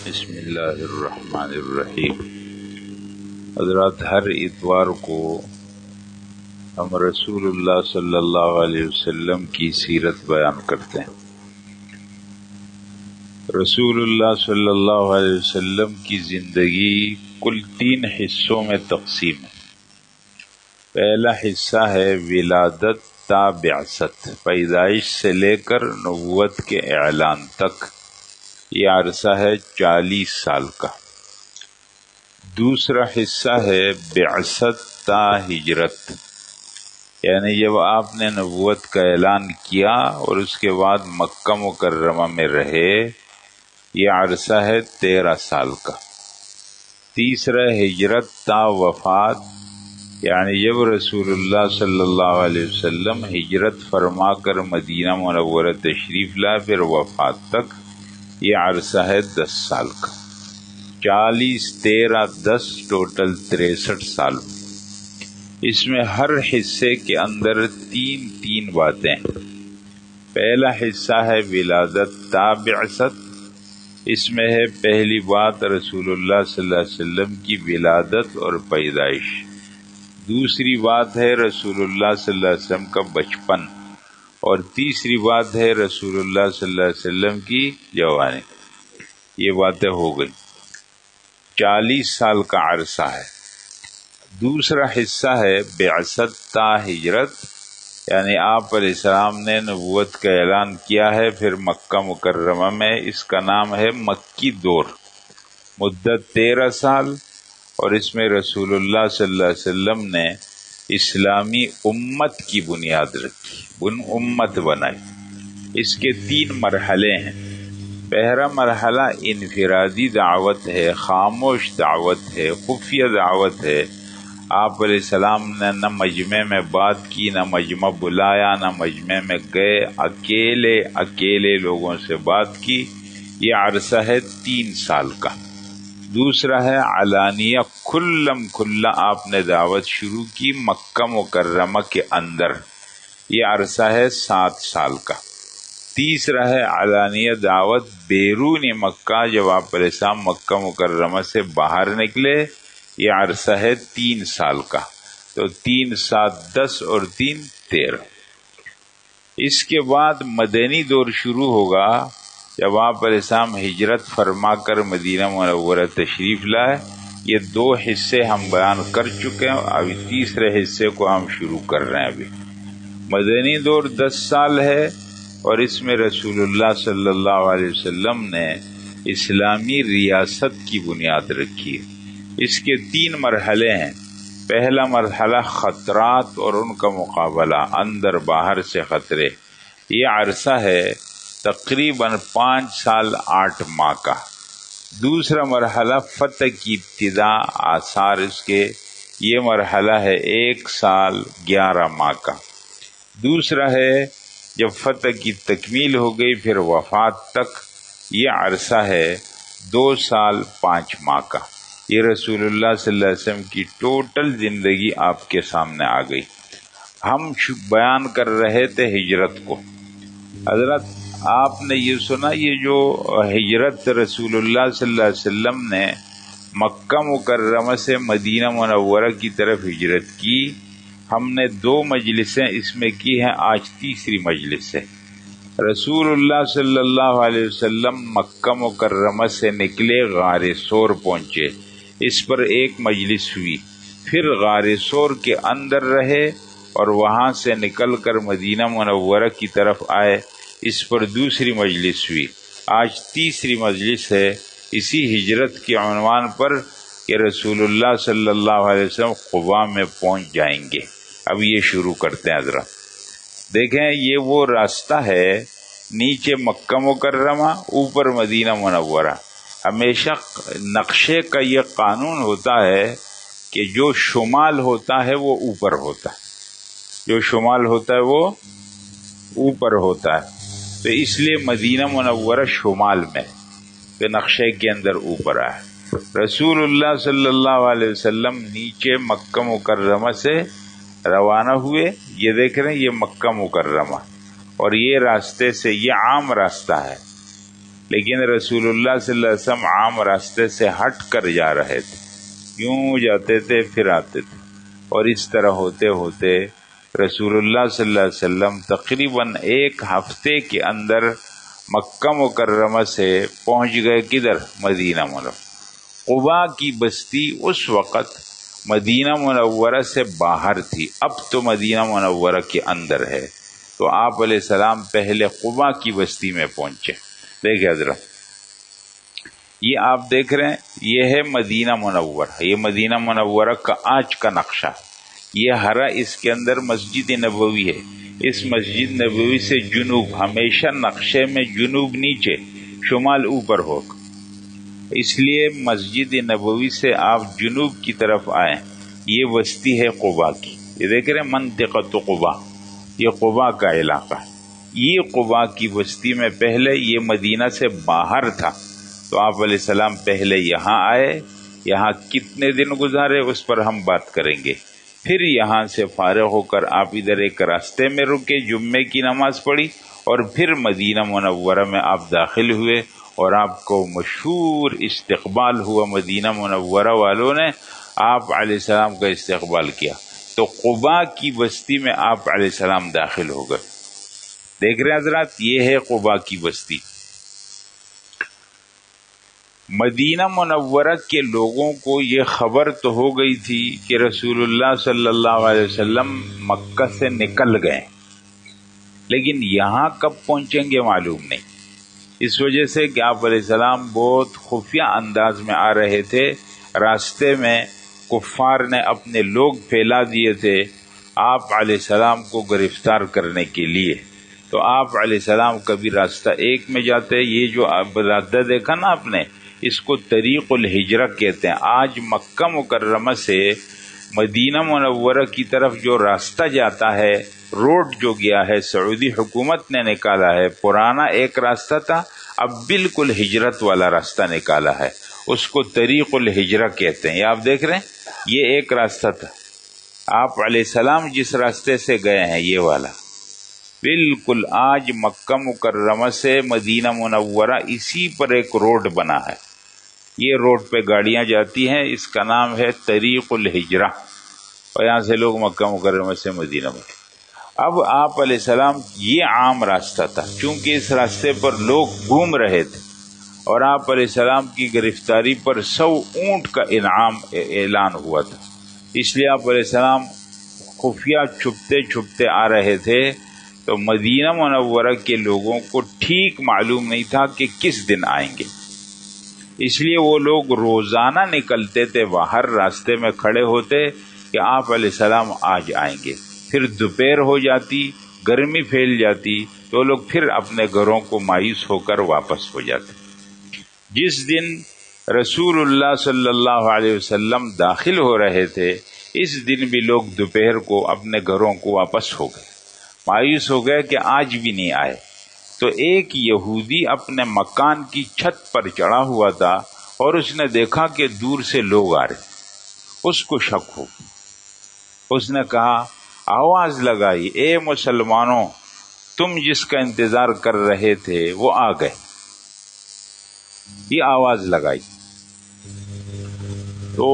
بسم اللہ الرحمن الرحیم۔ حضرات، ہر اتوار کو ہم رسول اللہ صلی اللہ علیہ وسلم کی سیرت بیان کرتے ہیں۔ رسول اللہ صلی اللہ علیہ وسلم کی زندگی کل 3 حصوں میں تقسیم ہے۔ پہلا حصہ ہے ولادت تا بعثت، پیدائش سے لے کر نبوت کے اعلان تک، یہ عرصہ ہے 40 سال کا۔ دوسرا حصہ ہے بعثت تا ہجرت، یعنی جب آپ نے نبوت کا اعلان کیا اور اس کے بعد مکہ مکرمہ میں رہے، یہ عرصہ ہے 13 سال کا۔ تیسرا ہجرت تا وفات، یعنی جب رسول اللہ صلی اللہ علیہ وسلم ہجرت فرما کر مدینہ منورہ تشریف لائے، پھر وفات تک، یہ عرصہ ہے 10 سال کا۔ 40 13 10 ٹوٹل 63 سال۔ اس میں ہر حصے کے اندر 3 باتیں ہیں۔ پہلا حصہ ہے ولادت تا بعثت، اس میں ہے پہلی بات رسول اللہ صلی اللہ علیہ وسلم کی ولادت اور پیدائش۔ دوسری بات ہے رسول اللہ صلی اللہ علیہ وسلم کا بچپن، اور تیسری بات ہے رسول اللہ صلی اللہ علیہ وسلم کی جوانی۔ یہ باتیں ہو گئی۔ 40 سال کا عرصہ ہے۔ دوسرا حصہ ہے بعثت تا ہجرت، یعنی آپ علیہ السلام نے نبوت کا اعلان کیا ہے، پھر مکہ مکرمہ میں، اس کا نام ہے مکی دور، مدت 13 سال، اور اس میں رسول اللہ صلی اللہ علیہ وسلم نے اسلامی امت کی بنیاد رکھی، امت بنائی۔ اس کے 3 مرحلے ہیں۔ پہلا مرحلہ انفرادی دعوت ہے، خاموش دعوت ہے، خفیہ دعوت ہے۔ آپ علیہ السلام نے نہ مجمع میں بات کی، نہ مجمع بلایا، نہ مجمع میں گئے، اکیلے لوگوں سے بات کی۔ یہ عرصہ ہے 3 سال کا۔ دوسرا ہے علانیہ، کھلم کھلا آپ نے دعوت شروع کی مکہ مکرمہ کے اندر، یہ عرصہ ہے 7 سال کا۔ تیسرا ہے علانیہ دعوت بیرون مکہ، جب آپ علیہ السلام مکہ مکرمہ سے باہر نکلے، یہ عرصہ ہے 3 سال کا۔ تو 3 7 10 اور 3 13۔ اس کے بعد مدنی دور شروع ہوگا، جب آپ علیہ السلام ہجرت فرما کر مدینہ منورہ تشریف لائے۔ یہ 2 حصے ہم بیان کر چکے ہیں، ابھی تیسرے حصے کو ہم شروع کر رہے ہیں۔ ابھی مدنی دور 10 سال ہے، اور اس میں رسول اللہ صلی اللہ علیہ وسلم نے اسلامی ریاست کی بنیاد رکھی ہے۔ اس کے 3 مرحلے ہیں۔ پہلا مرحلہ خطرات اور ان کا مقابلہ، اندر باہر سے خطرے، یہ عرصہ ہے تقریباً 5 سال 8 ماہ کا۔ دوسرا مرحلہ فتح کی ابتدا، آثار اس کے، یہ مرحلہ ہے 1 سال 11 ماہ کا۔ دوسرا ہے جب فتح کی تکمیل ہو گئی، پھر وفات تک، یہ عرصہ ہے 2 سال 5 ماہ کا۔ یہ رسول اللہ صلی اللہ علیہ وسلم کی ٹوٹل زندگی آپ کے سامنے آ گئی۔ ہم بیان کر رہے تھے ہجرت کو۔ حضرت، آپ نے یہ سنا، یہ جو ہجرت رسول اللہ صلی اللہ علیہ وسلم نے مکہ مکرمہ سے مدینہ منورہ کی طرف ہجرت کی، ہم نے 2 مجلسیں اس میں کی ہیں، آج تیسری مجلس ہے۔ رسول اللہ صلی اللہ علیہ وسلم مکہ مکرمہ سے نکلے، غار ثور پہنچے، اس پر 1 مجلس ہوئی۔ پھر غار ثور کے اندر رہے اور وہاں سے نکل کر مدینہ منورہ کی طرف آئے، اس پر دوسری مجلس ہوئی۔ آج تیسری مجلس ہے اسی ہجرت کے عنوان پر کہ رسول اللہ صلی اللہ علیہ وسلم قباء میں پہنچ جائیں گے۔ اب یہ شروع کرتے ہیں حضرات۔ دیکھیں، یہ وہ راستہ ہے، نیچے مکہ مکرمہ، اوپر مدینہ منورہ۔ ہمیشہ نقشے کا یہ قانون ہوتا ہے کہ جو شمال ہوتا ہے وہ اوپر ہوتا ہے، جو شمال ہوتا ہے وہ اوپر ہوتا ہے۔ تو اس لیے مدینہ منورہ شمال میں، کہ نقشے کے اندر اوپر آئے۔ رسول اللہ صلی اللہ علیہ وسلم نیچے مکہ مکرمہ سے روانہ ہوئے۔ یہ دیکھ رہے ہیں، یہ مکہ مکرمہ، اور یہ راستے سے، یہ عام راستہ ہے، لیکن رسول اللہ صلی اللہ علیہ وسلم عام راستے سے ہٹ کر جا رہے تھے، یوں جاتے تھے پھر آتے تھے، اور اس طرح ہوتے ہوتے رسول اللہ صلی اللہ علیہ وسلم تقریباً ایک ہفتے کے اندر مکہ مکرمہ سے پہنچ گئے کدھر؟ مدینہ منورہ۔ قباء کی بستی اس وقت مدینہ منورہ سے باہر تھی، اب تو مدینہ منورہ کے اندر ہے، تو آپ علیہ السلام پہلے قباء کی بستی میں پہنچے۔ دیکھیں حضرت، یہ آپ دیکھ رہے ہیں، یہ ہے مدینہ منورہ، یہ مدینہ منورہ کا آج کا نقشہ، یہ ہرا، اس کے اندر مسجد نبوی ہے، اس مسجد نبوی سے جنوب، ہمیشہ نقشے میں جنوب نیچے، شمال اوپر ہوگا، اس لیے مسجد نبوی سے آپ جنوب کی طرف آئیں، یہ بستی ہے قباء کی، یہ دیکھ رہے ہیں منطقۃ قباء، یہ قباء کا علاقہ ہے۔ یہ قباء کی بستی میں پہلے یہ مدینہ سے باہر تھا، تو آپ علیہ السلام پہلے یہاں آئے، یہاں کتنے دن گزارے اس پر ہم بات کریں گے، پھر یہاں سے فارغ ہو کر آپ ادھر ایک راستے میں رکے، جمعے کی نماز پڑھی، اور پھر مدینہ منورہ میں آپ داخل ہوئے، اور آپ کو مشہور استقبال ہوا، مدینہ منورہ والوں نے آپ علیہ السلام کا استقبال کیا، تو قباء کی بستی میں آپ علیہ السلام داخل ہو گئے۔ دیکھ رہے ہیں حضرات، یہ ہے قباء کی بستی۔ مدینہ منورہ کے لوگوں کو یہ خبر تو ہو گئی تھی کہ رسول اللہ صلی اللہ علیہ وسلم مکہ سے نکل گئے، لیکن یہاں کب پہنچیں گے معلوم نہیں، اس وجہ سے کہ آپ علیہ السلام بہت خفیہ انداز میں آ رہے تھے، راستے میں کفار نے اپنے لوگ پھیلا دیے تھے آپ علیہ السلام کو گرفتار کرنے کے لیے، تو آپ علیہ السلام کبھی راستہ ایک میں جاتے، یہ جو راستہ دیکھا نا آپ نے، اس کو طریق الہجرہ کہتے ہیں۔ آج مکہ مکرمہ سے مدینہ منورہ کی طرف جو راستہ جاتا ہے، روڈ جو گیا ہے، سعودی حکومت نے نکالا ہے، پرانا ایک راستہ تھا، اب بالکل ہجرت والا راستہ نکالا ہے، اس کو طریق الہجرہ کہتے ہیں۔ یہ آپ دیکھ رہے ہیں، یہ ایک راستہ تھا، آپ علیہ السلام جس راستے سے گئے ہیں یہ والا، بالکل آج مکہ مکرمہ سے مدینہ منورہ اسی پر ایک روڈ بنا ہے، یہ روڈ پہ گاڑیاں جاتی ہیں، اس کا نام ہے طریق الہجرہ، اور یہاں سے لوگ مکہ مکرمہ سے مدینہ میں۔ اب آپ علیہ السلام، یہ عام راستہ تھا، چونکہ اس راستے پر لوگ گھوم رہے تھے، اور آپ علیہ السلام کی گرفتاری پر 100 اونٹ کا انعام اعلان ہوا تھا، اس لیے آپ علیہ السلام خفیہ چھپتے چھپتے آ رہے تھے، تو مدینہ منورہ کے لوگوں کو ٹھیک معلوم نہیں تھا کہ کس دن آئیں گے، اس لیے وہ لوگ روزانہ نکلتے تھے باہر، راستے میں کھڑے ہوتے کہ آپ علیہ السلام آج آئیں گے، پھر دوپہر ہو جاتی، گرمی پھیل جاتی، تو لوگ پھر اپنے گھروں کو مایوس ہو کر واپس ہو جاتے۔ جس دن رسول اللہ صلی اللہ علیہ وسلم داخل ہو رہے تھے، اس دن بھی لوگ دوپہر کو اپنے گھروں کو واپس ہو گئے، مایوس ہو گئے کہ آج بھی نہیں آئے، تو ایک یہودی اپنے مکان کی چھت پر چڑھا ہوا تھا، اور اس نے دیکھا کہ دور سے لوگ آ رہے، اس کو شک ہو، اس نے کہا، آواز لگائی، اے مسلمانوں، تم جس کا انتظار کر رہے تھے وہ آ گئے، یہ آواز لگائی، تو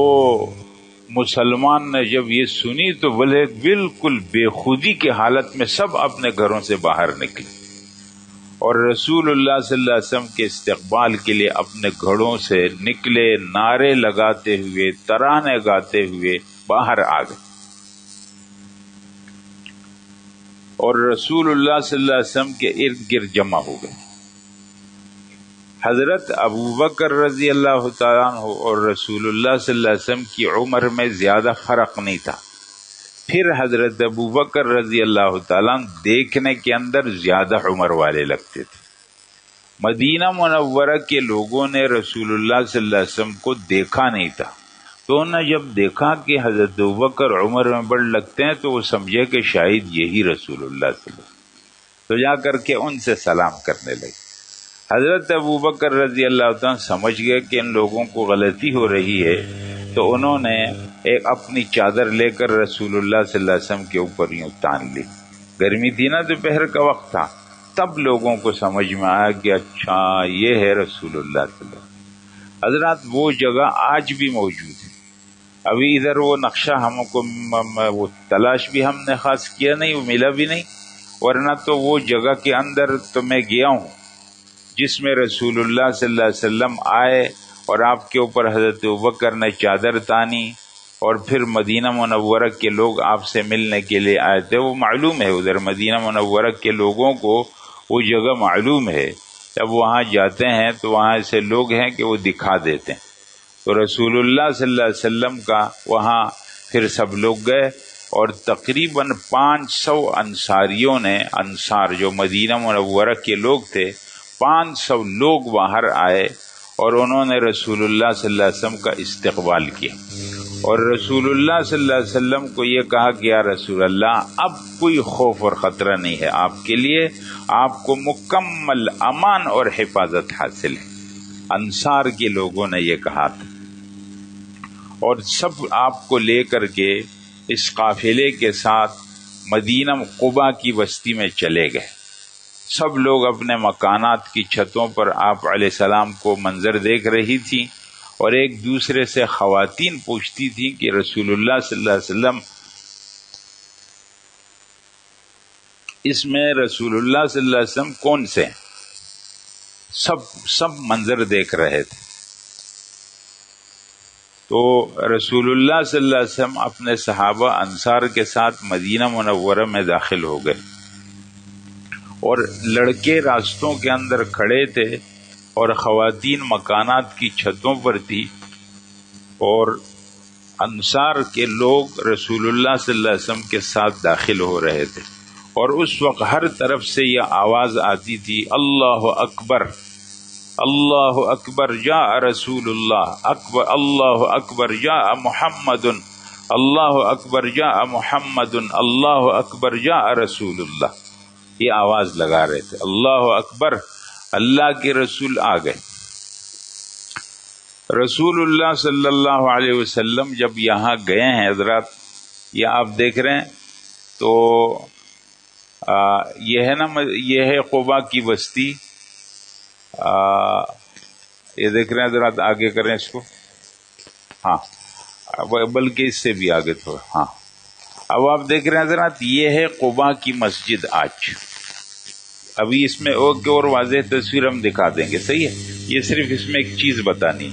مسلمان نے جب یہ سنی تو بولے، بالکل بے خودی کی حالت میں سب اپنے گھروں سے باہر نکلے، اور رسول اللہ صلی اللہ علیہ وسلم کے استقبال کے لیے اپنے گھروں سے نکلے، نعرے لگاتے ہوئے، ترانے گاتے ہوئے باہر آ گئے، اور رسول اللہ صلی اللہ علیہ وسلم کے ارد گرد جمع ہو گئے۔ حضرت ابوبکر رضی اللہ تعالیٰ عنہ اور رسول اللہ صلی اللہ علیہ وسلم کی عمر میں زیادہ فرق نہیں تھا، پھر حضرت ابوبکر رضی اللہ تعالیٰ عنہ دیکھنے کے اندر زیادہ عمر والے لگتے تھے۔ مدینہ منورہ کے لوگوں نے رسول اللہ صلی اللہ علیہ وسلم کو دیکھا نہیں تھا، تو انہوں نے جب دیکھا کہ حضرت ابوبکر عمر میں بڑھ لگتے ہیں، تو وہ سمجھے کہ شاید یہی رسول اللہ صلی اللہ علیہ وسلم، تو جا کر کے ان سے سلام کرنے لگے۔ حضرت ابوبکر رضی اللہ عنہ سمجھ گئے کہ ان لوگوں کو غلطی ہو رہی ہے، تو انہوں نے ایک اپنی چادر لے کر رسول اللہ صلی اللہ علیہ وسلم کے اوپر یوں تان لی، گرمی تھی نا، دوپہر کا وقت تھا، تب لوگوں کو سمجھ میں آیا کہ اچھا یہ ہے رسول اللہ صلی اللہ علیہ وسلم۔ حضرات وہ جگہ آج بھی موجود ہے، ابھی ادھر وہ نقشہ ہم کو وہ تلاش بھی ہم نے خاص کیا نہیں، وہ ملا بھی نہیں، ورنہ تو وہ جگہ کے اندر تو میں گیا ہوں جس میں رسول اللہ صلی اللہ علیہ وسلم آئے اور آپ کے اوپر حضرت ابوبکر نے چادر تانی اور پھر مدینہ منورہ کے لوگ آپ سے ملنے کے لیے آئے تھے۔ وہ معلوم ہے ادھر مدینہ منورہ کے لوگوں کو وہ جگہ معلوم ہے، جب وہاں جاتے ہیں تو وہاں ایسے لوگ ہیں کہ وہ دکھا دیتے ہیں۔ تو رسول اللہ صلی اللہ علیہ وسلم کا وہاں پھر سب لوگ گئے اور تقریباً 500 انصاریوں نے، انصار جو مدینہ منورہ کے لوگ تھے، 500 لوگ باہر آئے اور انہوں نے رسول اللہ صلی اللہ علیہ وسلم کا استقبال کیا، اور رسول اللہ صلی اللہ علیہ وسلم کو یہ کہا کہ یا رسول اللہ اب کوئی خوف اور خطرہ نہیں ہے آپ کے لیے، آپ کو مکمل امان اور حفاظت حاصل ہے۔ انصار کے لوگوں نے یہ کہا تھا، اور سب آپ کو لے کر کے اس قافلے کے ساتھ مدینہ قباء کی بستی میں چلے گئے۔ سب لوگ اپنے مکانات کی چھتوں پر آپ علیہ السلام کو منظر دیکھ رہی تھی، اور ایک دوسرے سے خواتین پوچھتی تھیں کہ رسول اللہ صلی اللہ علیہ وسلم اس میں رسول اللہ صلی اللہ علیہ وسلم کون سے ہیں؟ سب منظر دیکھ رہے تھے۔ تو رسول اللہ صلی اللہ علیہ وسلم اپنے صحابہ انصار کے ساتھ مدینہ منورہ میں داخل ہو گئے، اور لڑکے راستوں کے اندر کھڑے تھے اور خواتین مکانات کی چھتوں پر تھی، اور انصار کے لوگ رسول اللہ صلی اللہ علیہ وسلم کے ساتھ داخل ہو رہے تھے، اور اس وقت ہر طرف سے یہ آواز آتی تھی اللہ اکبر اللہ اکبر جاء رسول اللہ اکبر، اللہ اکبر جاء محمد، اللہ اکبر جاء محمد، اللہ اکبر جاء رسول اللہ۔ یہ آواز لگا رہے تھے اللہ اکبر، اللہ کے رسول آ گئے۔ رسول اللہ صلی اللہ علیہ وسلم جب یہاں گئے ہیں حضرات، یہ آپ دیکھ رہے ہیں تو یہ ہے نا، یہ ہے قباء کی بستی، یہ دیکھ رہے ہیں حضرات، آگے کریں اس کو، ہاں بلکہ اس سے بھی آگے تھوڑا، ہاں اب آپ دیکھ رہے ہیں حضرات یہ ہے قباء کی مسجد آج۔ ابھی اس میں اور واضح تصویر ہم دکھا دیں گے، صحیح ہے؟ یہ صرف اس میں ایک چیز بتانی،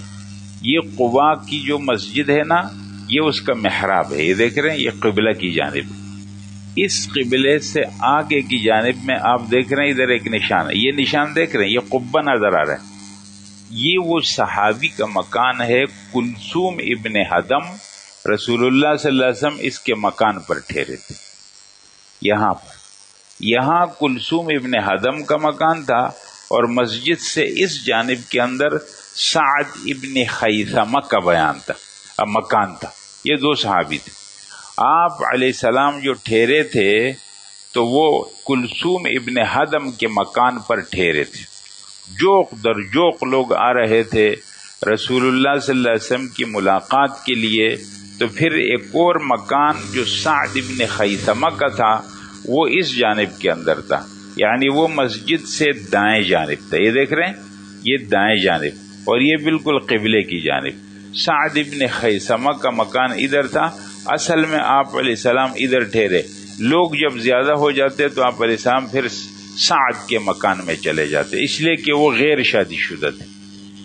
یہ قباء کی جو مسجد ہے نا، یہ اس کا محراب ہے، یہ دیکھ رہے ہیں، یہ قبلہ کی جانب، اس قبلے سے آگے کی جانب میں آپ دیکھ رہے ہیں ادھر ایک نشان ہے، یہ نشان دیکھ رہے ہیں، یہ قبہ نظر آ رہا ہے، یہ وہ صحابی کا مکان ہے کلثوم ابن حدم، رسول اللہ صلی اللہ علیہ وسلم اس کے مکان پر ٹھہرے تھے۔ یہاں پر، یہاں کلثوم ابن حدم کا مکان تھا، اور مسجد سے اس جانب کے اندر سعد ابن خیثمہ کا مکان تھا، یہ دو صحابی تھے۔ آپ علیہ السلام جو ٹھہرے تھے تو وہ کلثوم ابن حدم کے مکان پر ٹھہرے تھے، جوق در جوق لوگ آ رہے تھے رسول اللہ صلی اللہ علیہ وسلم کی ملاقات کے لیے۔ تو پھر ایک اور مکان جو سعد ابن خیثمہ کا تھا وہ اس جانب کے اندر تھا، یعنی وہ مسجد سے دائیں جانب تھا، یہ دیکھ رہے ہیں یہ دائیں جانب، اور یہ بالکل قبلے کی جانب۔ سعد ابن خیثمہ کا مکان ادھر تھا، اصل میں آپ علیہ السلام ادھر ٹھہرے، لوگ جب زیادہ ہو جاتے تو آپ علیہ السلام پھر سعد کے مکان میں چلے جاتے، اس لیے کہ وہ غیر شادی شدہ تھے،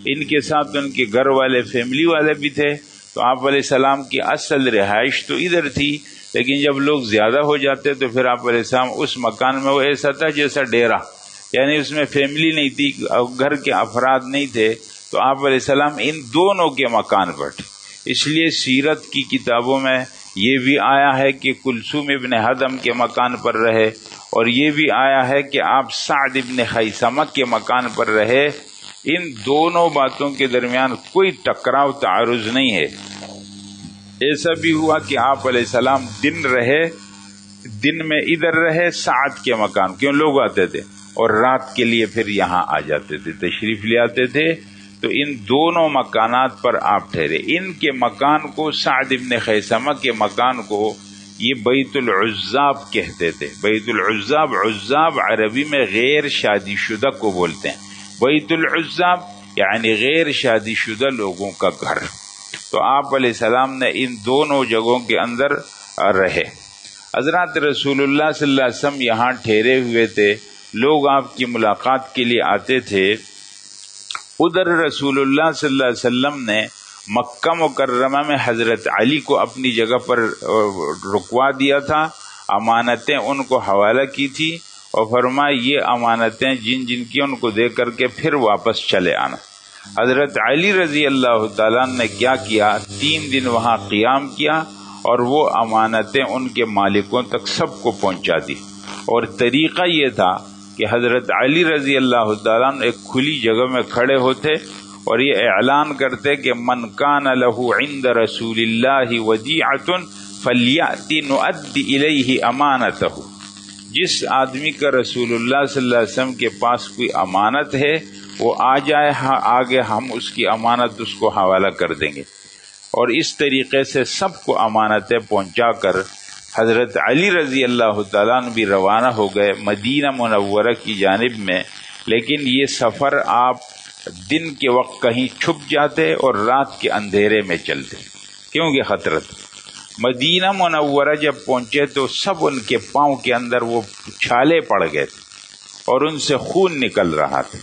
ان کے ساتھ ان کے گھر والے فیملی والے بھی تھے، تو آپ علیہ السلام کی اصل رہائش تو ادھر تھی، لیکن جب لوگ زیادہ ہو جاتے تو پھر آپ علیہ السلام اس مکان میں، وہ ایسا تھا جیسا ڈیرا، یعنی اس میں فیملی نہیں تھی، گھر کے افراد نہیں تھے، تو آپ علیہ السلام ان دونوں کے مکان پر تھے۔ اس لیے سیرت کی کتابوں میں یہ بھی آیا ہے کہ کلثوم ابن حدم کے مکان پر رہے، اور یہ بھی آیا ہے کہ آپ سعد ابن خیثمہ کے مکان پر رہے۔ ان دونوں باتوں کے درمیان کوئی ٹکراؤ تعارض نہیں ہے۔ ایسا بھی ہوا کہ آپ علیہ السلام دن میں ادھر رہے سعد کے مکان، کیوں لوگ آتے تھے، اور رات کے لیے پھر یہاں آ جاتے تھے، تشریف لے آتے تھے، تو ان دونوں مکانات پر آپ ٹھہرے۔ ان کے مکان کو، سعد ابن خیثمہ کے مکان کو یہ بیت العزاب کہتے تھے. بیت العزاب، عزاب عربی میں غیر شادی شدہ کو بولتے ہیں. بیت العزاب یعنی غیر شادی شدہ لوگوں کا گھر. تو آپ علیہ السلام نے ان دونوں جگہوں کے اندر رہے. حضرات رسول اللہ صلی اللہ علیہ وسلم یہاں ٹھہرے ہوئے تھے، لوگ آپ کی ملاقات کے لیے آتے تھے. ادھر رسول اللہ صلی اللہ علیہ وسلم نے مکہ مکرمہ میں حضرت علی کو اپنی جگہ پر رکوا دیا تھا، امانتیں ان کو حوالہ کی تھی اور فرمایا یہ امانتیں جن جن کی ان کو دے کر کے پھر واپس چلے آنا. حضرت علی رضی اللہ تعالیٰ نے کیا کیا، 3 دن وہاں قیام کیا اور وہ امانتیں ان کے مالکوں تک سب کو پہنچا دی. اور طریقہ یہ تھا کہ حضرت علی رضی اللہ تعالیٰ ایک کھلی جگہ میں کھڑے ہوتے اور یہ اعلان کرتے کہ من کان لہ عند رسول اللہ ودیعۃ فلیأت نؤدی الیہ امانتہ. جس آدمی کا رسول اللہ صلی اللہ علیہ وسلم کے پاس کوئی امانت ہے وہ آ جائے، آگے ہم اس کی امانت اس کو حوالہ کر دیں گے. اور اس طریقے سے سب کو امانتیں پہنچا کر حضرت علی رضی اللہ تعالیٰ عنہ بھی روانہ ہو گئے مدینہ منورہ کی جانب میں. لیکن یہ سفر آپ دن کے وقت کہیں چھپ جاتے اور رات کے اندھیرے میں چلتے، کیونکہ خطرہ تھا. مدینہ منورہ جب پہنچے تو سب ان کے پاؤں کے اندر وہ چھالے پڑ گئے تھے اور ان سے خون نکل رہا تھا.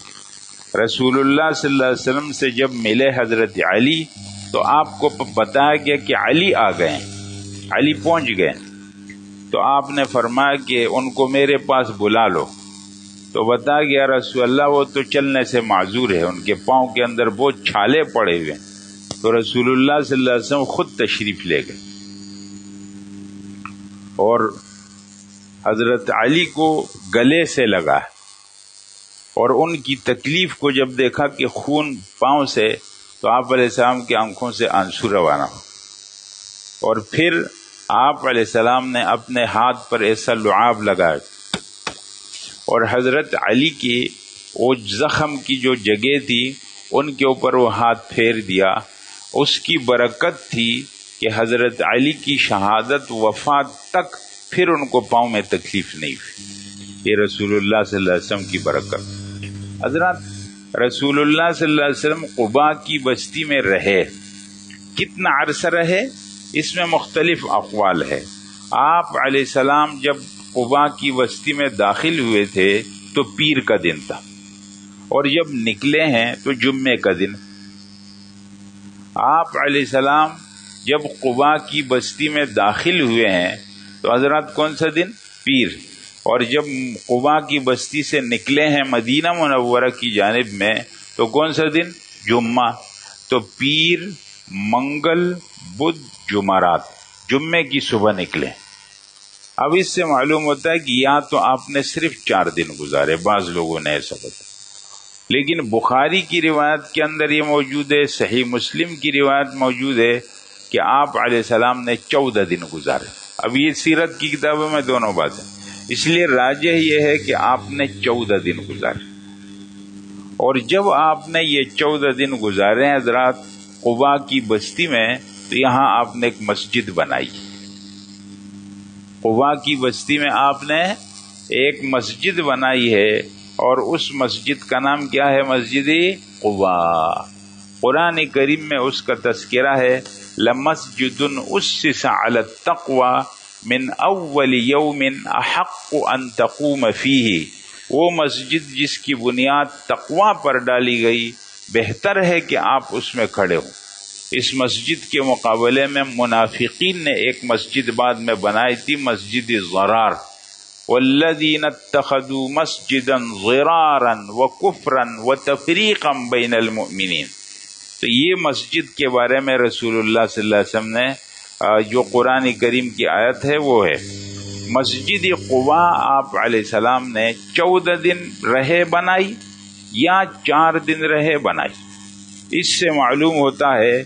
رسول اللہ صلی اللہ علیہ وسلم سے جب ملے حضرت علی تو آپ کو بتایا گیا کہ علی آ گئے، علی پہنچ گئے. تو آپ نے فرمایا کہ ان کو میرے پاس بلا لو. تو بتایا گیا رسول اللہ وہ تو چلنے سے معذور ہے، ان کے پاؤں کے اندر بہت چھالے پڑے ہوئے. تو رسول اللہ صلی اللہ علیہ وسلم خود تشریف لے گئے اور حضرت علی کو گلے سے لگا اور ان کی تکلیف کو جب دیکھا کہ خون پاؤں سے، تو آپ علیہ السلام کی آنکھوں سے آنسو روانہ ہو. اور پھر آپ علیہ السلام نے اپنے ہاتھ پر ایسا لعاب لگایا اور حضرت علی کی وہ زخم کی جو جگہ تھی ان کے اوپر وہ ہاتھ پھیر دیا. اس کی برکت تھی کہ حضرت علی کی شہادت وفات تک پھر ان کو پاؤں میں تکلیف نہیں ہوئی. یہ رسول اللہ صلی اللہ علیہ وسلم کی برکت. حضرات رسول اللہ صلی اللہ علیہ وسلم قباء کی بستی میں رہے. کتنا عرصہ رہے اس میں مختلف اقوال ہے. آپ علیہ السلام جب قباء کی بستی میں داخل ہوئے تھے تو پیر کا دن تھا اور جب نکلے ہیں تو جمعے کا دن. آپ علیہ السلام جب قباء کی بستی میں داخل ہوئے ہیں تو حضرات کون سا دن؟ پیر. اور جب قباء کی بستی سے نکلے ہیں مدینہ منورہ کی جانب میں تو کون سا دن؟ جمعہ. تو پیر، منگل، بدھ، جمعرات، جمعے کی صبح نکلے. اب اس سے معلوم ہوتا ہے کہ یا تو آپ نے صرف 4 دن گزارے، بعض لوگوں نے ایسا بتایا. لیکن بخاری کی روایت کے اندر یہ موجود ہے، صحیح مسلم کی روایت موجود ہے کہ آپ علیہ السلام نے 14 دن گزارے. اب یہ سیرت کی کتابوں میں دونوں باتیں، اس لیے راجح یہ ہے کہ آپ نے 14 دن گزارے. اور جب آپ نے یہ 14 دن گزارے ہیں حضرات قباء کی بستی میں، تو یہاں آپ نے ایک مسجد بنائی. قباء کی بستی میں آپ نے ایک مسجد بنائی ہے اور اس مسجد کا نام کیا ہے؟ مسجد قباء. قرآن کریم میں اس کا تذکرہ ہے، لَمَسْجِدٌ أُسِّسَ عَلَى التَّقْوَى مِنْ أَوَّلِ يَوْمٍ أَحَقُّ أَن تَقُومَ فِيهِ. وہ مسجد جس کی بنیاد تقوی پر ڈالی گئی بہتر ہے کہ آپ اس میں کھڑے ہوں. اس مسجد کے مقابلے میں منافقین نے ایک مسجد بعد میں بنائی تھی، مسجد ضرار. والذین اتخذوا مسجدا ضرارا وکفرا وتفریقا بین المؤمنین. تو یہ مسجد کے بارے میں رسول اللہ صلی اللہ علیہ وسلم نے جو قرآن کریم کی آیت ہے وہ ہے. مسجد قباء آپ علیہ السلام نے 14 دن رہے بنائی یا 4 دن رہے بنائی. اس سے معلوم ہوتا ہے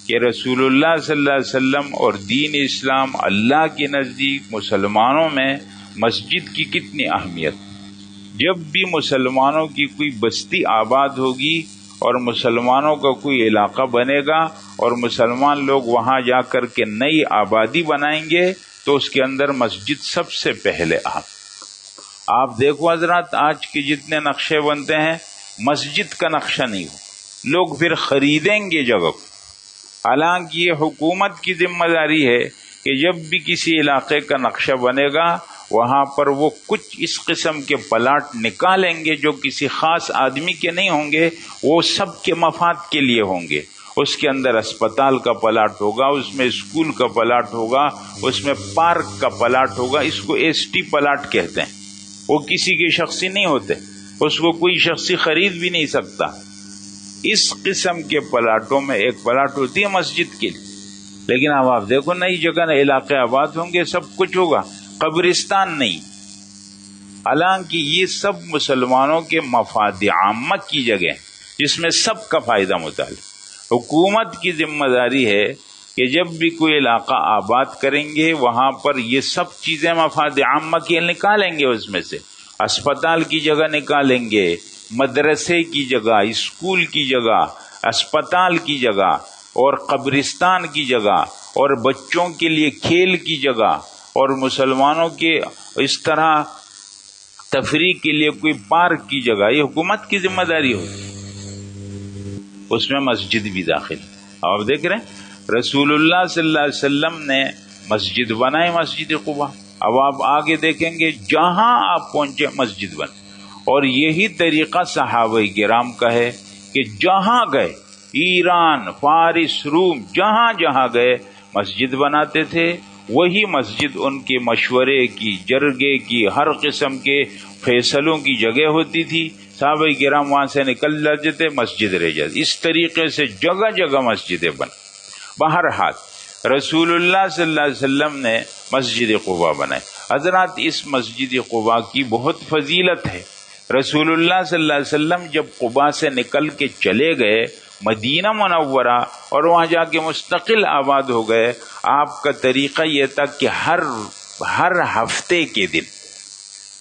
کہ رسول اللہ صلی اللہ علیہ وسلم اور دین اسلام اللہ کے نزدیک مسلمانوں میں مسجد کی کتنی اہمیت. جب بھی مسلمانوں کی کوئی بستی آباد ہوگی اور مسلمانوں کا کوئی علاقہ بنے گا اور مسلمان لوگ وہاں جا کر کے نئی آبادی بنائیں گے تو اس کے اندر مسجد سب سے پہلے آپ دیکھو حضرات، آج کے جتنے نقشے بنتے ہیں مسجد کا نقشہ نہیں ہو، لوگ پھر خریدیں گے جگہ کو۔ حالانکہ یہ حکومت کی ذمہ داری ہے کہ جب بھی کسی علاقے کا نقشہ بنے گا وہاں پر وہ کچھ اس قسم کے پلاٹ نکالیں گے جو کسی خاص آدمی کے نہیں ہوں گے، وہ سب کے مفاد کے لیے ہوں گے۔ اس کے اندر اسپتال کا پلاٹ ہوگا، اس میں اسکول کا پلاٹ ہوگا، اس میں پارک کا پلاٹ ہوگا۔ اس کو ایس ٹی پلاٹ کہتے ہیں، وہ کسی کے شخصی نہیں ہوتے، اس کو کوئی شخصی خرید بھی نہیں سکتا۔ اس قسم کے پلاٹوں میں ایک پلاٹ ہوتی ہے مسجد کے لیے، لیکن اب آپ دیکھو نئی جگہ نئے علاقے آباد ہوں گے، سب کچھ ہوگا، قبرستان نہیں۔ حالانکہ یہ سب مسلمانوں کے مفاد عامہ کی جگہ جس میں سب کا فائدہ متعلق۔ حکومت کی ذمہ داری ہے کہ جب بھی کوئی علاقہ آباد کریں گے وہاں پر یہ سب چیزیں مفاد عامہ کی نکالیں گے، اس میں سے اسپتال کی جگہ نکالیں گے، مدرسے کی جگہ، اسکول کی جگہ، اسپتال کی جگہ، اور قبرستان کی جگہ، اور بچوں کے لیے کھیل کی جگہ، اور مسلمانوں کے اس طرح تفریح کے لیے کوئی پارک کی جگہ، یہ حکومت کی ذمہ داری ہوتی ہے۔ اس میں مسجد بھی داخل۔ آپ دیکھ رہے ہیں رسول اللہ صلی اللہ علیہ وسلم نے مسجد بنائی، مسجد قباء۔ اب آپ آگے دیکھیں گے جہاں آپ پہنچے مسجد بن، اور یہی طریقہ صحابہ کرام کا ہے کہ جہاں گئے، ایران، فارس، روم، جہاں جہاں گئے مسجد بناتے تھے۔ وہی مسجد ان کے مشورے کی، جرگے کی، ہر قسم کے فیصلوں کی جگہ ہوتی تھی۔ صحابہ کرام وہاں سے نکل جاتے تھے، مسجد رہ جاتی۔ اس طریقے سے جگہ جگہ مسجدیں بن۔ بہرحال رسول اللہ صلی اللہ علیہ وسلم نے مسجد قباء بنائی۔ حضرات اس مسجد قباء کی بہت فضیلت ہے۔ رسول اللہ صلی اللہ علیہ وسلم جب قباء سے نکل کے چلے گئے مدینہ منورہ اور وہاں جا کے مستقل آباد ہو گئے، آپ کا طریقہ یہ تھا کہ ہر ہفتے کے دن،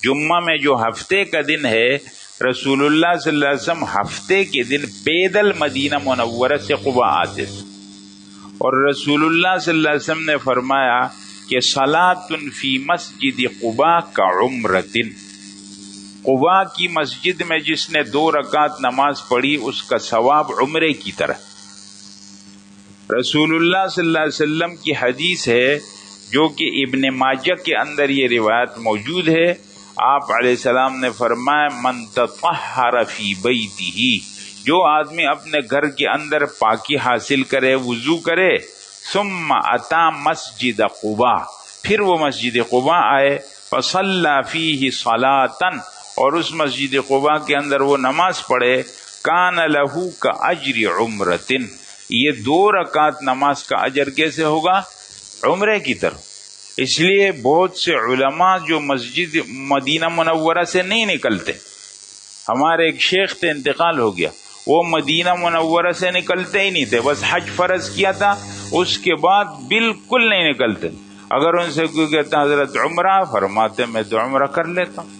جمعہ میں جو ہفتے کا دن ہے، رسول اللہ صلی اللہ علیہ وسلم ہفتے کے دن پیدل مدینہ منورہ سے قباء آتے تھے۔ اور رسول اللہ صلی اللہ علیہ وسلم نے فرمایا کہ صلاۃ فی مسجد قباء کعمرۃ، قباء کی مسجد میں جس نے 2 رکعت نماز پڑھی اس کا ثواب عمرے کی طرح۔ رسول اللہ صلی اللہ علیہ وسلم کی حدیث ہے جو کہ ابن ماجہ کے اندر یہ روایت موجود ہے۔ آپ علیہ السلام نے فرمایا من تطہر فی بیتہ، جو آدمی اپنے گھر کے اندر پاکی حاصل کرے، وضو کرے، ثم اتا مسجد قباء، پھر وہ مسجد قباء آئے، فصلی فیہ صلاۃ، اور اس مسجد قباء کے اندر وہ نماز پڑھے، کان لہ کاجر عمرۃ، یہ 2 رکعت نماز کا اجر کیسے ہوگا؟ عمرے کی طرح۔ اس لیے بہت سے علماء جو مسجد مدینہ منورہ سے نہیں نکلتے، ہمارے ایک شیخ تھے انتقال ہو گیا، وہ مدینہ منورہ سے نکلتے ہی نہیں تھے، بس حج فرض کیا تھا، اس کے بعد بالکل نہیں نکلتے۔ اگر ان سے کوئی کہتا حضرت عمرہ، فرماتے میں تو عمرہ کر لیتا ہوں،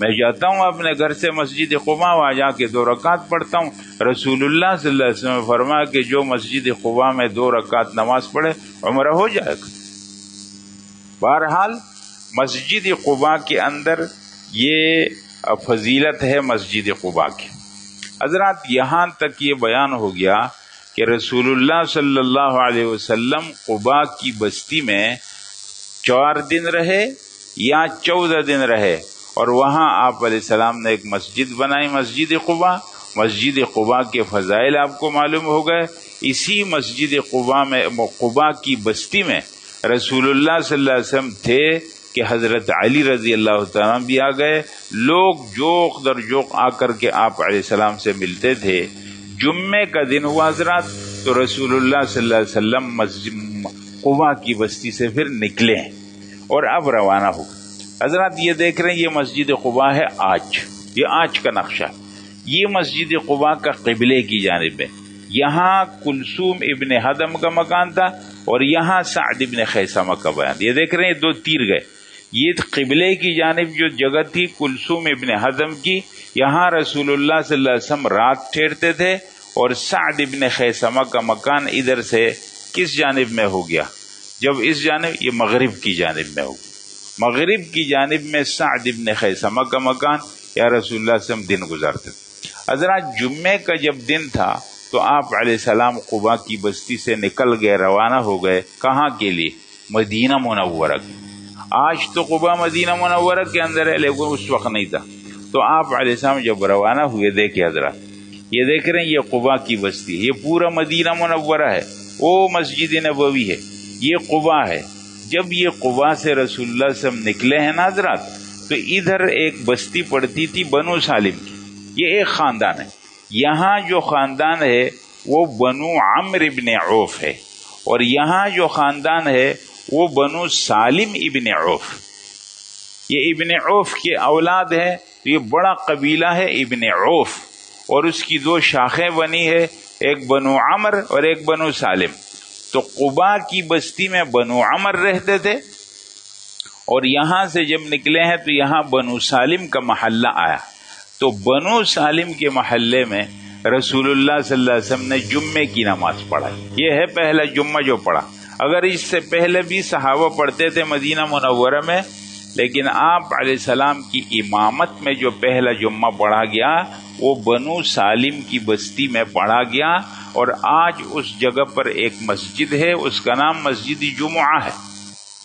میں جاتا ہوں اپنے گھر سے مسجد قباء، وہاں جا کے 2 رکعت پڑھتا ہوں۔ رسول اللہ صلی اللہ علیہ وسلم نے فرمایا کہ جو مسجد قباء میں 2 رکعت نماز پڑھے عمرہ ہو جائے گا۔ بہرحال مسجد قباء کے اندر یہ فضیلت ہے مسجد قباء کی۔ حضرات یہاں تک یہ بیان ہو گیا کہ رسول اللہ صلی اللہ علیہ وسلم قباء کی بستی میں 4 دن رہے یا 14 دن رہے، اور وہاں آپ علیہ السلام نے ایک مسجد بنائی، مسجد قباء۔ مسجد قباء کے فضائل آپ کو معلوم ہو گئے۔ اسی مسجد قباء میں، قباء کی بستی میں رسول اللہ صلی اللہ علیہ وسلم تھے کہ حضرت علی رضی اللہ تعالیٰ بھی آ گئے۔ لوگ جوق در جوق آ کر کے آپ علیہ السلام سے ملتے تھے۔ جمعے کا دن ہوا حضرات تو رسول اللہ صلی اللہ علیہ وسلم مسجد قباء کی بستی سے پھر نکلے اور اب روانہ ہو۔ حضرات یہ دیکھ رہے ہیں یہ مسجد قباء ہے آج، یہ آج کا نقشہ۔ یہ مسجد قباء کا قبلے کی جانب ہے۔ یہاں کلثوم ابن حدم کا مکان تھا اور یہاں سعد ابن خیثمہ کا بیان۔ یہ دیکھ رہے ہیں 2 تیر گئے۔ یہ قبلے کی جانب جو جگہ تھی کلثوم ابن حدم کی، یہاں رسول اللہ صلی اللہ علیہ وسلم رات ٹھہرتے تھے، اور سعد ابن خیثمہ کا مکان ادھر سے کس جانب میں ہو گیا؟ جب اس جانب، یہ مغرب کی جانب میں ہو، مغرب کی جانب میں سعد ابن خیثمہ کا مکان، یا رسول اللہ صلی اللہ علیہ وسلم دن گزارتے. حضرات جمعے کا جب دن تھا تو آپ علیہ السلام قباء کی بستی سے نکل گئے، روانہ ہو گئے. کہاں کے لیے؟ مدینہ منورہ کے. آج تو قباء مدینہ منورہ کے اندر ہے، لیکن اس وقت نہیں تھا. تو آپ علیہ السلام جب روانہ ہوئے، دیکھیں حضرات، یہ دیکھ رہے ہیں یہ قباء کی بستی، یہ پورا مدینہ منورہ ہے، وہ مسجد نبوی ہے، یہ قباء ہے. جب یہ قباء سے رسول اللہ صلی اللہ علیہ وسلم نکلے ہیں نا حضرات، تو ادھر ایک بستی پڑتی تھی بنو سالم کی. یہ ایک خاندان ہے. یہاں جو خاندان ہے وہ بنو عمرو ابن عوف ہے، اور یہاں جو خاندان ہے وہ بنو سالم ابن عوف. یہ ابن عوف کے اولاد ہیں. یہ بڑا قبیلہ ہے ابن عوف، اور اس کی دو شاخیں بنی ہے، ایک بنو عمر اور ایک بنو سالم. تو قباء کی بستی میں بنو عمر رہتے تھے، اور یہاں سے جب نکلے ہیں تو یہاں بنو سالم کا محلہ آیا. تو بنو سالم کے محلے میں رسول اللہ صلی اللہ علیہ وسلم نے جمعے کی نماز پڑھائی. یہ ہے پہلا جمعہ جو پڑھا. اگر اس سے پہلے بھی صحابہ پڑھتے تھے مدینہ منورہ میں، لیکن آپ علیہ السلام کی امامت میں جو پہلا جمعہ پڑھا گیا وہ بنو سالم کی بستی میں پڑھا گیا. اور آج اس جگہ پر ایک مسجد ہے، اس کا نام مسجد جمعہ ہے.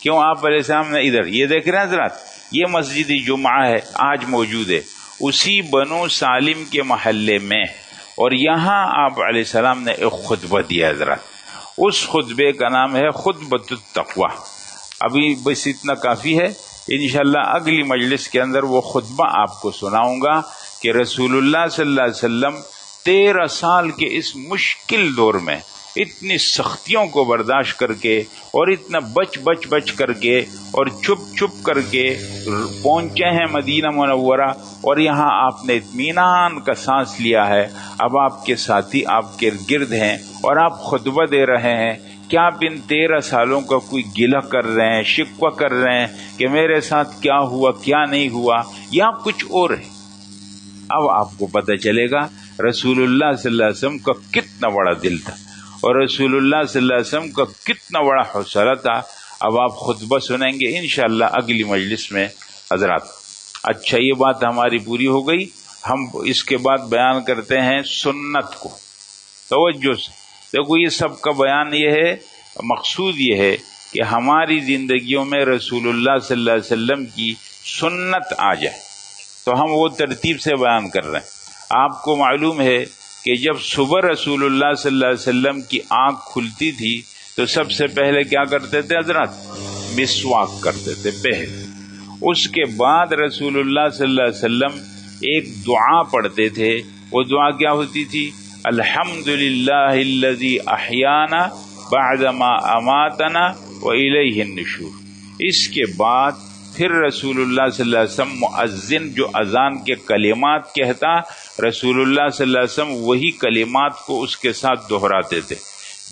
کیوں؟ آپ علیہ السلام نے ادھر یہ دیکھ رہے ہیں حضرات، یہ مسجد جمعہ ہے، آج موجود ہے اسی بنو سالم کے محلے میں. اور یہاں آپ علیہ السلام نے ایک خطبہ دیا حضرات. اس خطبے کا نام ہے خطبۃ التقویٰ. ابھی بس اتنا کافی ہے، انشاءاللہ اگلی مجلس کے اندر وہ خطبہ آپ کو سناؤں گا کہ رسول اللہ صلی اللہ علیہ وسلم 13 سال کے اس مشکل دور میں اتنی سختیوں کو برداشت کر کے، اور اتنا بچ کر کے اور چھپ کر کے پہنچے ہیں مدینہ منورہ. اور یہاں آپ نے اطمینان کا سانس لیا ہے. اب آپ کے ساتھی آپ کے گرد ہیں اور آپ خطبہ دے رہے ہیں. کیا آپ ان 13 سالوں کا کوئی گلہ کر رہے ہیں، شکوہ کر رہے ہیں کہ میرے ساتھ کیا ہوا کیا نہیں ہوا، یا کچھ اور ہے؟ اب آپ کو پتہ چلے گا رسول اللہ صلی اللہ علیہ وسلم کا کتنا بڑا دل تھا، اور رسول اللہ صلی اللہ علیہ وسلم کا کتنا بڑا حوصلہ تھا. اب آپ خطبہ سنیں گے انشاءاللہ اگلی مجلس میں حضرات. اچھا، یہ بات ہماری پوری ہو گئی. ہم اس کے بعد بیان کرتے ہیں سنت کو. توجہ سے دیکھو، یہ سب کا بیان یہ ہے، مقصود یہ ہے کہ ہماری زندگیوں میں رسول اللہ صلی اللہ علیہ وسلم کی سنت آ جائے. تو ہم وہ ترتیب سے بیان کر رہے ہیں. آپ کو معلوم ہے کہ جب صبح رسول اللہ صلی اللہ علیہ وسلم کی آنکھ کھلتی تھی تو سب سے پہلے کیا کرتے تھے حضرات؟ مسواک کرتے تھے پہلے. اس کے بعد رسول اللہ صلی اللہ علیہ وسلم ایک دعا پڑھتے تھے. وہ دعا کیا ہوتی تھی؟ الحمدللہ الذی احیانا بعدما اماتنا والیہ النشور. اس کے بعد پھر رسول اللہ صلی اللہ علیہ وسلم مؤذن جو اذان کے کلمات کہتا، رسول اللہ صلی اللہ علیہ وسلم وہی کلمات کو اس کے ساتھ دہراتے تھے.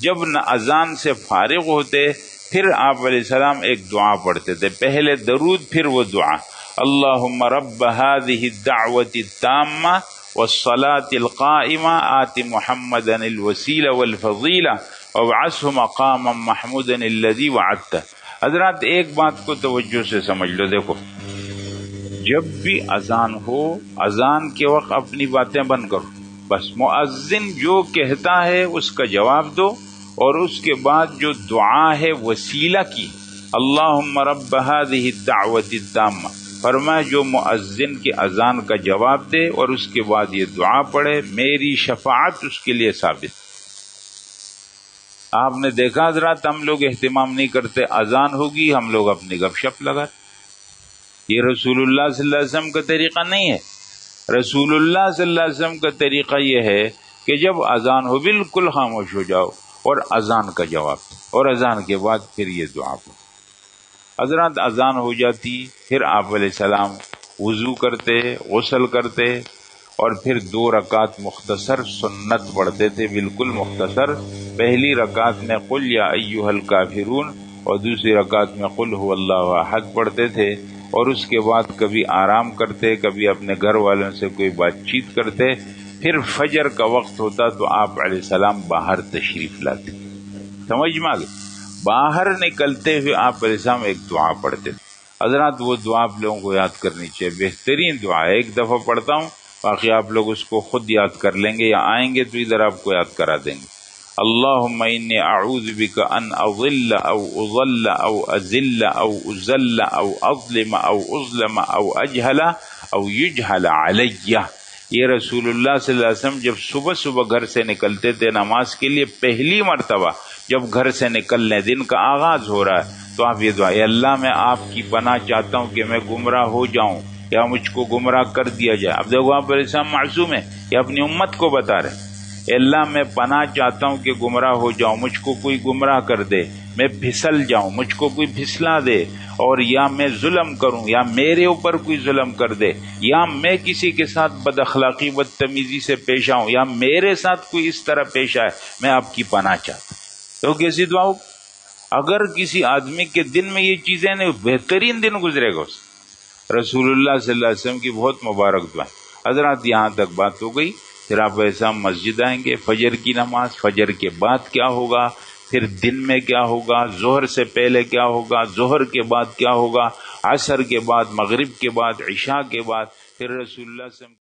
جب نہ اذان سے فارغ ہوتے پھر آپ علیہ السلام ایک دعا پڑھتے تھے. پہلے درود، پھر وہ دعا، اللہم رب هذه الدعوة التامة والصلاة القائمة آت محمدا الوسیلة والفضیلة وابعثه مقاما محمودا الذی وعدته. حضرات ایک بات کو توجہ سے سمجھ لو. دیکھو، جب بھی اذان ہو، اذان کے وقت اپنی باتیں بند کرو. بس مؤذن جو کہتا ہے اس کا جواب دو، اور اس کے بعد جو دعا ہے وسیلہ کی، اللہم رب هذه الدعوة التامة، فرمایا جو مؤذن کے اذان کا جواب دے اور اس کے بعد یہ دعا پڑھے، میری شفاعت اس کے لیے ثابت. آپ نے دیکھا حضرات، ہم لوگ اہتمام نہیں کرتے، اذان ہوگی ہم لوگ اپنی گپ شپ لگاتے. یہ رسول اللہ صلی اللہ علیہ وسلم کا طریقہ نہیں ہے. رسول اللہ صلی اللہ علیہ وسلم کا طریقہ یہ ہے کہ جب اذان ہو بالکل خاموش ہو جاؤ اور اذان کا جواب دو، اور اذان کے بعد پھر یہ دعا پڑھو. حضرات اذان ہو جاتی، پھر آپ علیہ السلام وضو کرتے، غسل کرتے، اور پھر 2 رکعت مختصر سنت پڑھتے تھے، بالکل مختصر. پہلی رکعت میں قل یا ایھا الکافرون اور دوسری رکعت میں قل ھو اللہ احد پڑھتے تھے. اور اس کے بعد کبھی آرام کرتے، کبھی اپنے گھر والوں سے کوئی بات چیت کرتے. پھر فجر کا وقت ہوتا تو آپ علیہ السلام باہر تشریف لاتے. سمجھ میں آ گئی؟ باہر نکلتے ہوئے آپ علیہ السلام ایک دعا پڑھتے تھے. حضرات وہ دعا آپ لوگوں کو یاد کرنی چاہیے، بہترین دعا ہے. ایک دفعہ پڑھتا ہوں، باقی آپ لوگ اس کو خود یاد کر لیں گے، یا آئیں گے تو ادھر آپ کو یاد کرا دیں گے. اللہم انی اعوذ بک ان اضل او اضل او ازل او ازل او اظلم او اظلم او اجہل او یجہل علی. یہ رسول اللہ صلی اللہ علیہ وسلم جب صبح صبح گھر سے نکلتے تھے نماز کے لیے، پہلی مرتبہ جب گھر سے نکلنے دن کا آغاز ہو رہا ہے تو آپ یہ دعا، اے اللہ میں آپ کی پناہ چاہتا ہوں کہ میں گمراہ ہو جاؤں یا مجھ کو گمراہ کر دیا جائے. اب دیکھو آپ علیہ السلام معصوم ہے، یہ اپنی امت کو بتا رہے، اے اللہ میں پناہ چاہتا ہوں کہ گمراہ ہو جاؤں، مجھ کو کوئی گمراہ کر دے، میں پھسل جاؤں، مجھ کو کوئی پھسلا دے، اور یا میں ظلم کروں یا میرے اوپر کوئی ظلم کر دے، یا میں کسی کے ساتھ بد اخلاقی بدتمیزی سے پیش آؤں، یا میرے ساتھ کوئی اس طرح پیش آئے، میں آپ کی پناہ چاہتا ہوں. تو کیسی دعا ہو؟ اگر کسی آدمی کے دن میں یہ چیزیں نہیں، بہترین دن گزرے گا اس. رسول اللہ صلی اللہ علیہ وسلم کی بہت مبارک دعا. حضرات یہاں تک بات ہو گئی. پھر آپ ایسا مسجد آئیں گے، فجر کی نماز، فجر کے بعد کیا ہوگا، پھر دن میں کیا ہوگا، ظہر سے پہلے کیا ہوگا، ظہر کے بعد کیا ہوگا، عصر کے بعد، مغرب کے بعد، عشاء کے بعد، پھر رسول اللہ صلی اللہ علیہ وسلم